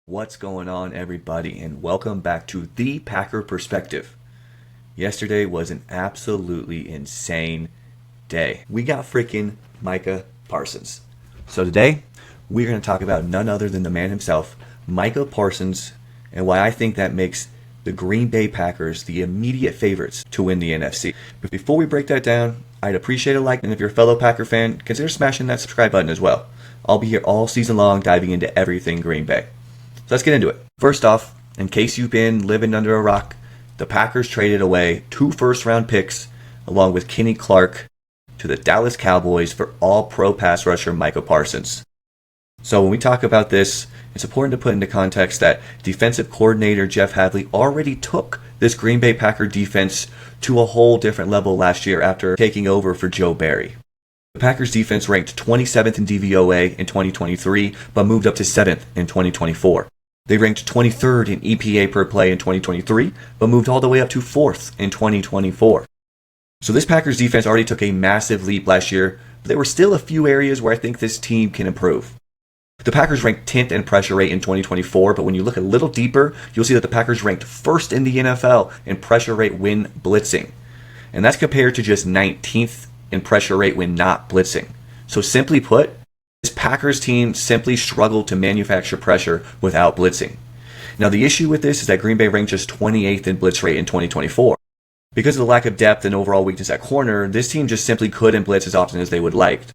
What's going on, everybody, and welcome back to The Packer Perspective. Yesterday was an absolutely insane day. We got freaking Micah Parsons. So today, we're going to talk about none other than the man himself, Micah Parsons, and why I think that makes the Green Bay Packers the immediate favorites to win the NFC. But before we break that down, I'd appreciate a like, and if you're a fellow Packer fan, consider smashing that subscribe button as well. I'll be here all season long diving into everything Green Bay. So let's get into it. First off, in case you've been living under a rock, the Packers traded away 2 first-round picks along with Kenny Clark to the Dallas Cowboys for all-pro pass rusher Micah Parsons. So when we talk about this, it's important to put into context that defensive coordinator Jeff Hafley already took this Green Bay Packer defense to a whole different level last year after taking over for Joe Barry. The Packers defense ranked 27th in DVOA in 2023, but moved up to 7th in 2024. They ranked 23rd in EPA per play in 2023, but moved all the way up to 4th in 2024. So this Packers defense already took a massive leap last year, but there were still a few areas where I think this team can improve. The Packers ranked 10th in pressure rate in 2024, but when you look a little deeper, you'll see that the Packers ranked 1st in the NFL in pressure rate when blitzing. And that's compared to just 19th in pressure rate when not blitzing. So simply put, this Packers team simply struggled to manufacture pressure without blitzing. Now the issue with this is that Green Bay ranked just 28th in blitz rate in 2024. Because of the lack of depth and overall weakness at corner, this team just simply couldn't blitz as often as they would like.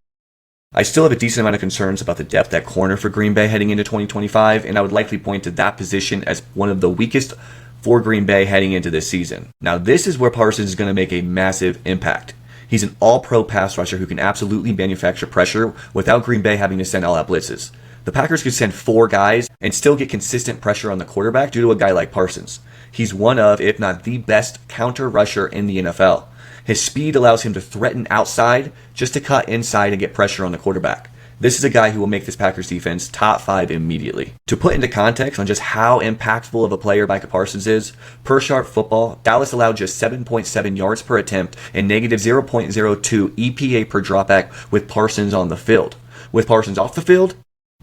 I still have a decent amount of concerns about the depth at corner for Green Bay heading into 2025, and I would likely point to that position as one of the weakest for Green Bay heading into this season. Now this is where Parsons is going to make a massive impact. He's an all-pro pass rusher who can absolutely manufacture pressure without Green Bay having to send all-out blitzes. The Packers could send 4 guys and still get consistent pressure on the quarterback due to a guy like Parsons. He's one of, if not the best, counter rusher in the NFL. His speed allows him to threaten outside just to cut inside and get pressure on the quarterback. This is a guy who will make this Packers defense top 5 immediately. To put into context on just how impactful of a player Micah Parsons is, per Sharp Football, Dallas allowed just 7.7 yards per attempt and negative 0.02 EPA per dropback with Parsons on the field. With Parsons off the field,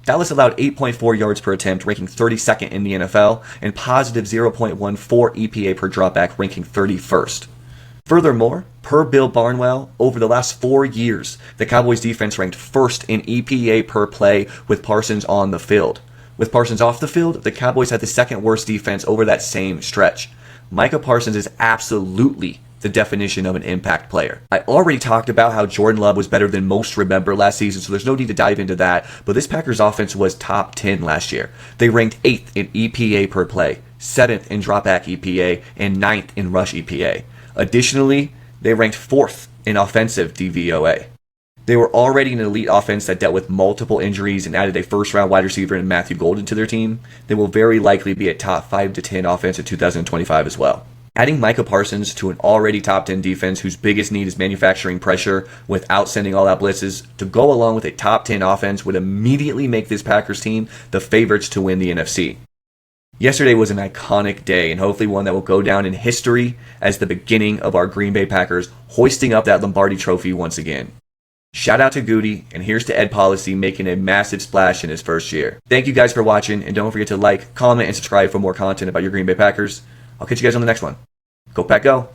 Dallas allowed 8.4 yards per attempt, ranking 32nd in the NFL, and positive 0.14 EPA per dropback, ranking 31st. Furthermore, per Bill Barnwell, over the last 4 years, the Cowboys defense ranked 1st in EPA per play with Parsons on the field. With Parsons off the field, the Cowboys had the 2nd worst defense over that same stretch. Micah Parsons is absolutely the definition of an impact player. I already talked about how Jordan Love was better than most remember last season, so there's no need to dive into that, but this Packers offense was top 10 last year. They ranked 8th in EPA per play, 7th in dropback EPA, and 9th in rush EPA. Additionally, they ranked 4th in offensive DVOA. They were already an elite offense that dealt with multiple injuries and added a first-round wide receiver in Matthew Golden to their team. They will very likely be a top 5 to 10 offense in 2025 as well. Adding Micah Parsons to an already top 10 defense whose biggest need is manufacturing pressure without sending all-out blitzes to go along with a top 10 offense would immediately make this Packers team the favorites to win the NFC. Yesterday was an iconic day, and hopefully one that will go down in history as the beginning of our Green Bay Packers hoisting up that Lombardi trophy once again. Shout out to Goody, and here's to Ed Policy making a massive splash in his first year. Thank you guys for watching, and don't forget to like, comment, and subscribe for more content about your Green Bay Packers. I'll catch you guys on the next one. Go Pack Go!